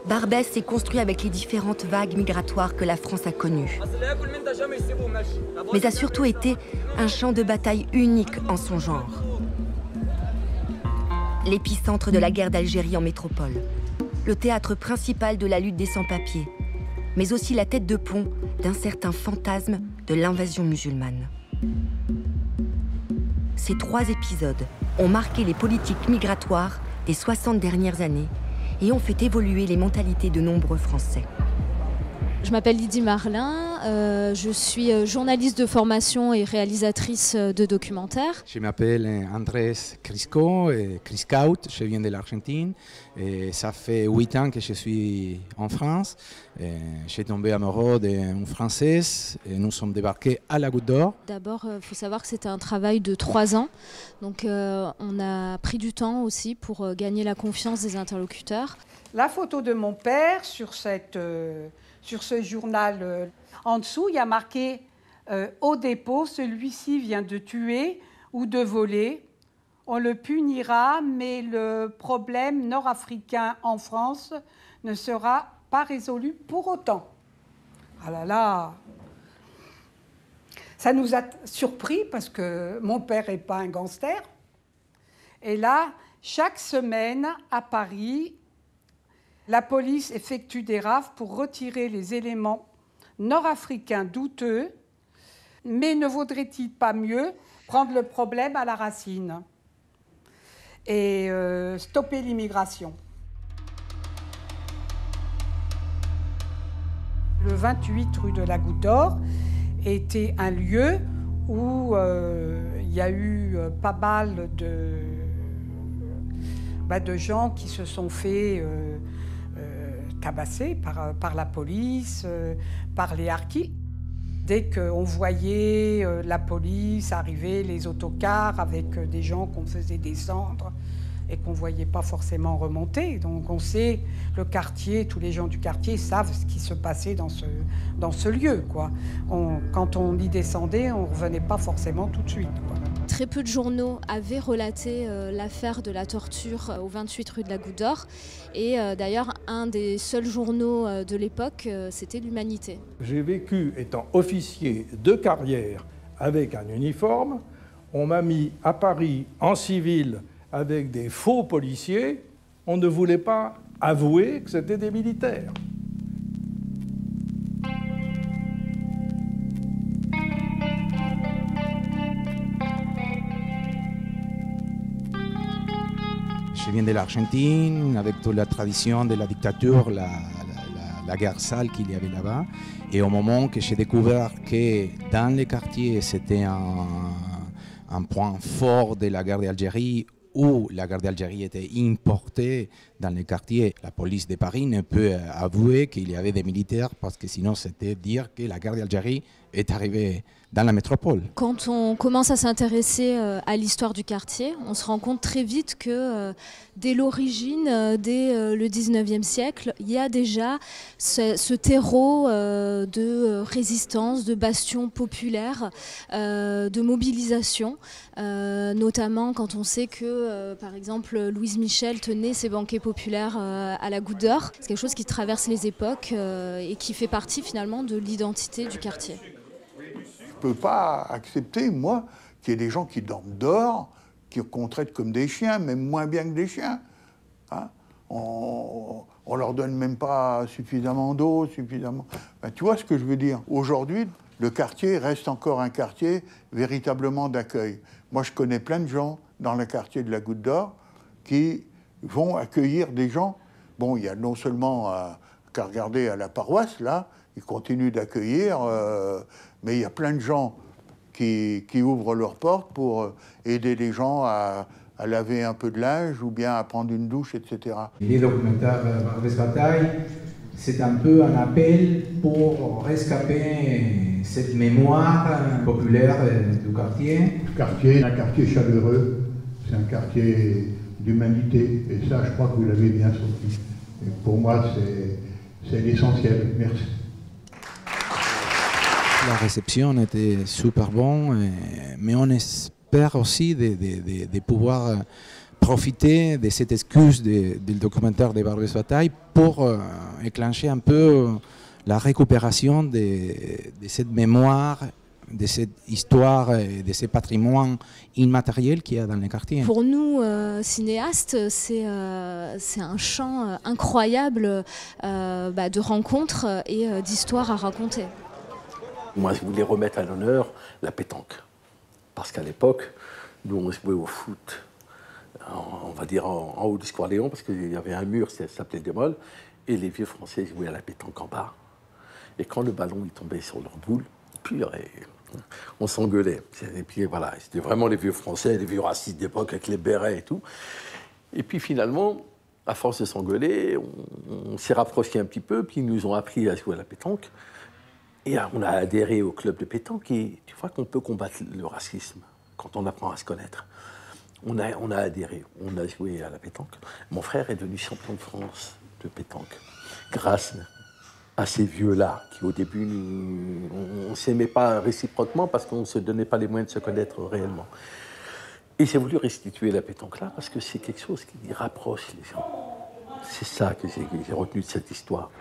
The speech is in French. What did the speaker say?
Barbès s'est construit avec les différentes vagues migratoires que la France a connues. Mais a surtout été un champ de bataille unique en son genre. L'épicentre de la guerre d'Algérie en métropole, le théâtre principal de la lutte des sans-papiers, mais aussi la tête de pont d'un certain fantasme de l'invasion musulmane. Ces 3 épisodes ont marqué les politiques migratoires des 60 dernières années et ont fait évoluer les mentalités de nombreux Français. Je m'appelle Lydie Marlin, je suis journaliste de formation et réalisatrice de documentaires. Je m'appelle Andrés Crisco, Criscaut, je viens de l'Argentine. Et ça fait 8 ans que je suis en France. J'ai tombé amoureux d'une Française et nous sommes débarqués à la Goutte d'Or. D'abord, il faut savoir que c'était un travail de 3 ans. Donc on a pris du temps aussi pour gagner la confiance des interlocuteurs. La photo de mon père sur ce journal, en dessous, il y a marqué au dépôt, celui-ci vient de tuer ou de voler. On le punira, mais le problème nord-africain en France ne sera pas résolu pour autant. Ah là là! Ça nous a surpris parce que mon père n'est pas un gangster. Et là, chaque semaine à Paris, la police effectue des rafles pour retirer les éléments nord-africains douteux, mais ne vaudrait-il pas mieux prendre le problème à la racine et stopper l'immigration? Le 28 rue de la Goutte d'Or était un lieu où il y a eu pas mal de gens qui se sont fait tabasser par la police, par les harkis. Dès qu'on voyait la police arriver, les autocars avec des gens qu'on faisait descendre et qu'on ne voyait pas forcément remonter. Donc on sait, le quartier, tous les gens du quartier savent ce qui se passait dans ce lieu, quoi. Quand on y descendait, on ne revenait pas forcément tout de suite, quoi. Très peu de journaux avaient relaté l'affaire de la torture au 28 rue de la Goutte d'Or. Et d'ailleurs, un des seuls journaux de l'époque, c'était l'Humanité. J'ai vécu étant officier de carrière avec un uniforme. On m'a mis à Paris en civil avec des faux policiers. On ne voulait pas avouer que c'était des militaires. Je viens de l'Argentine, avec toute la tradition de la dictature, la guerre sale qu'il y avait là-bas. Et au moment que j'ai découvert que dans les quartiers, c'était un point fort de la guerre d'Algérie, où la guerre d'Algérie était importée dans les quartiers, la police de Paris ne peut avouer qu'il y avait des militaires, parce que sinon c'était dire que la guerre d'Algérie est arrivée dans la métropole. Quand on commence à s'intéresser à l'histoire du quartier, on se rend compte très vite que dès l'origine, dès le 19e siècle, il y a déjà ce terreau de résistance, de bastions populaires, de mobilisation, notamment quand on sait que, par exemple, Louise Michel tenait ses banquets populaires à la Goutte d'Or. C'est quelque chose qui traverse les époques et qui fait partie finalement de l'identité du quartier. Je ne peux pas accepter, moi, qu'il y ait des gens qui dorment dehors, qu'on traite comme des chiens, même moins bien que des chiens. Hein, on leur donne même pas suffisamment d'eau, suffisamment... Ben, tu vois ce que je veux dire? Aujourd'hui, le quartier reste encore un quartier véritablement d'accueil. Moi, je connais plein de gens dans le quartier de la Goutte d'Or qui vont accueillir des gens. Bon, il y a non seulement qu'à regarder à la paroisse, là, ils continuent d'accueillir... mais il y a plein de gens qui ouvrent leurs portes pour aider les gens à laver un peu de linge ou bien à prendre une douche, etc. Les documentaires Barbès Bataille, c'est un peu un appel pour rescaper cette mémoire populaire du quartier. Le quartier est un quartier chaleureux, c'est un quartier d'humanité, et ça, je crois que vous l'avez bien senti. Et pour moi, c'est l'essentiel. Merci. La réception était super bonne, mais on espère aussi de pouvoir profité de cette excuse du documentaire de Barbès Bataille pour éclencher un peu la récupération de cette mémoire, de cette histoire et de ces patrimoines immatériels qu'il y a dans les quartiers. Pour nous, cinéastes, c'est un champ incroyable de rencontres et d'histoires à raconter. Moi, je voulais remettre à l'honneur la pétanque. Parce qu'à l'époque, nous, on jouait au foot, on va dire en haut du Square Léon, parce qu'il y avait un mur, ça s'appelait Démol, et les vieux Français jouaient à la pétanque en bas. Et quand le ballon il tombait sur leur boule, puis on s'engueulait. Et puis voilà, c'était vraiment les vieux Français, les vieux racistes d'époque avec les bérets et tout. Et puis finalement, à force de s'engueuler, on s'est rapprochés un petit peu, puis ils nous ont appris à jouer à la pétanque. Et on a adhéré au club de pétanque et tu vois qu'on peut combattre le racisme quand on apprend à se connaître. On a adhéré, on a joué à la pétanque. Mon frère est devenu champion de France de pétanque grâce à ces vieux-là qui au début, on ne s'aimait pas réciproquement parce qu'on ne se donnait pas les moyens de se connaître réellement. Et j'ai voulu restituer la pétanque là parce que c'est quelque chose qui rapproche les gens. C'est ça que j'ai retenu de cette histoire.